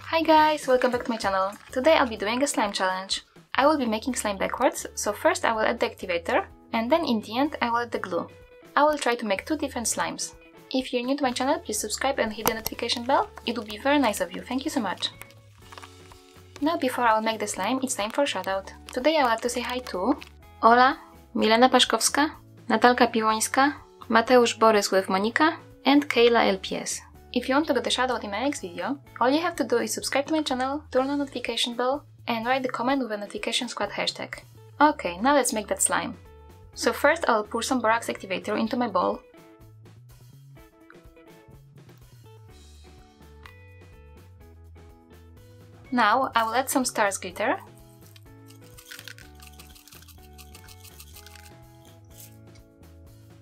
Hi guys, welcome back to my channel. Today I'll be doing a slime challenge. I will be making slime backwards, so first I will add the activator, and then in the end I will add the glue. I will try to make two different slimes. If you're new to my channel, please subscribe and hit the notification bell. It would be very nice of you, thank you so much. Now before I will make the slime, it's time for a shoutout. Today I would like to say hi to Ola, Milena Paszkowska, Natalka Piłońska, Mateusz Borys with Monika, and Kayla LPS. If you want to get a shoutout in my next video, all you have to do is subscribe to my channel, turn on the notification bell, and write the comment with a notification squad hashtag. Okay, now let's make that slime. So first I'll pour some borax activator into my bowl. Now I will add some stars glitter.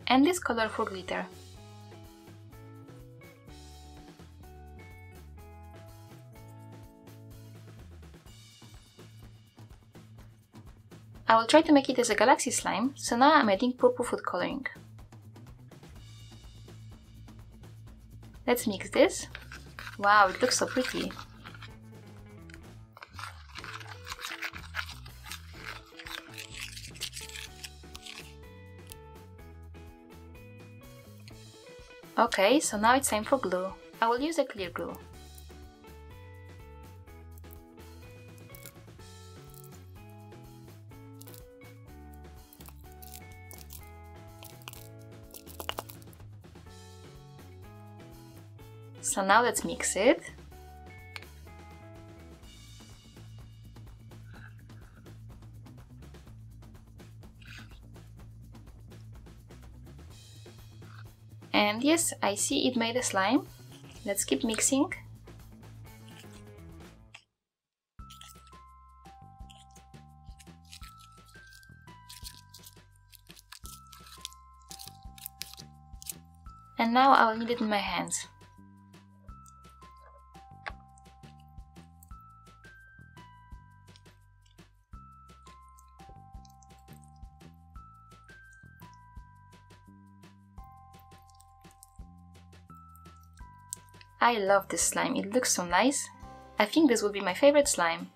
And this colorful glitter. I will try to make it as a galaxy slime, so now I'm adding purple food coloring. Let's mix this. Wow, it looks so pretty. Okay, so now it's time for glue. I will use a clear glue. So now let's mix it. And yes, I see it made a slime. Let's keep mixing. And now I will need it in my hands. I love this slime, it looks so nice. I think this would be my favorite slime.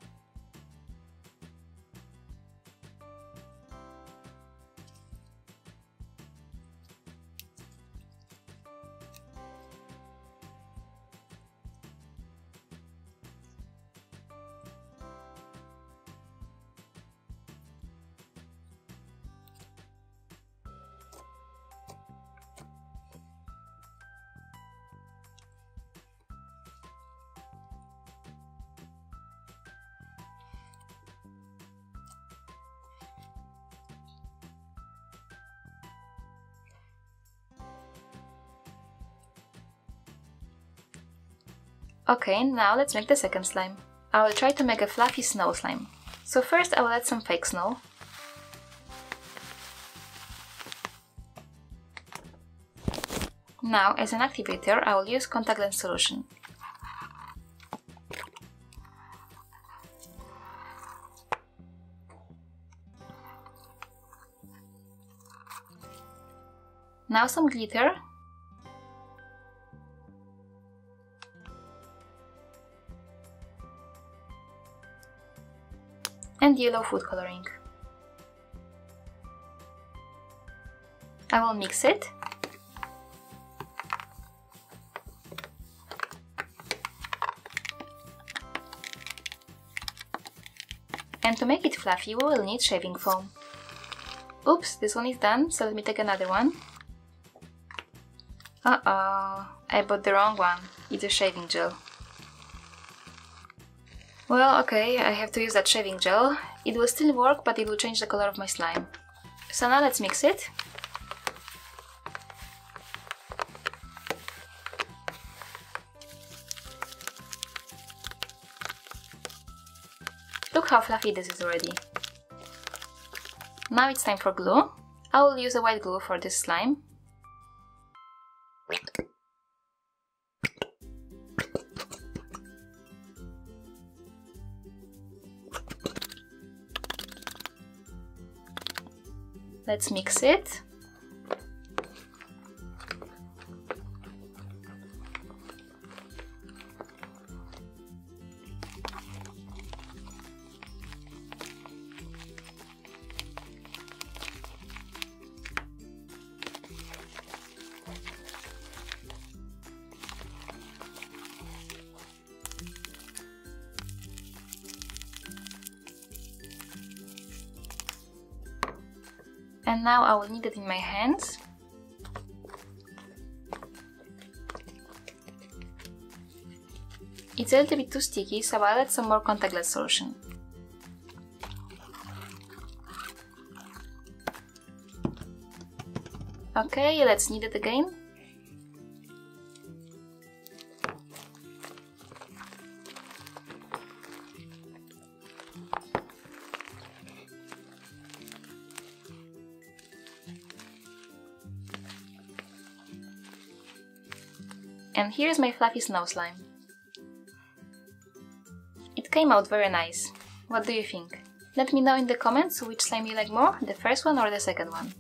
Okay, now let's make the second slime. I will try to make a fluffy snow slime. So first I will add some fake snow. Now, as an activator, I will use contact lens solution. Now some glitter. And yellow food coloring. I will mix it. And to make it fluffy, we will need shaving foam. Oops, this one is done, so let me take another one. Uh-oh, I bought the wrong one. It's a shaving gel. Well, okay, I have to use that shaving gel. It will still work, but it will change the color of my slime. So now let's mix it. Look how fluffy this is already. Now it's time for glue. I will use a white glue for this slime. Let's mix it. And now I will knead it in my hands. It's a little bit too sticky, so I'll add some more contact lens solution. Okay, let's knead it again. And here's my fluffy snow slime. It came out very nice. What do you think? Let me know in the comments which slime you like more, the first one or the second one.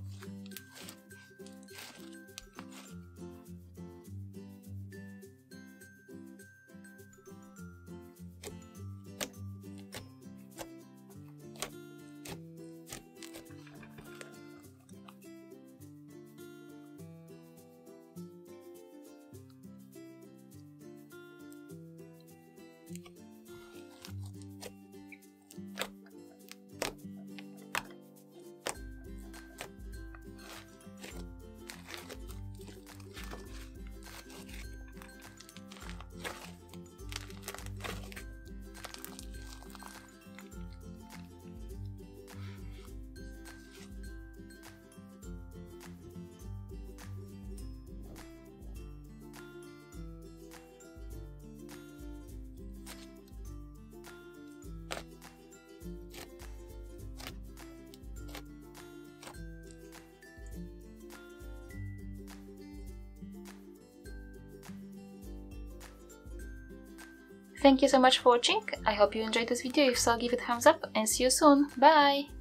Thank you so much for watching. I hope you enjoyed this video. If so, give it a thumbs up and see you soon. Bye!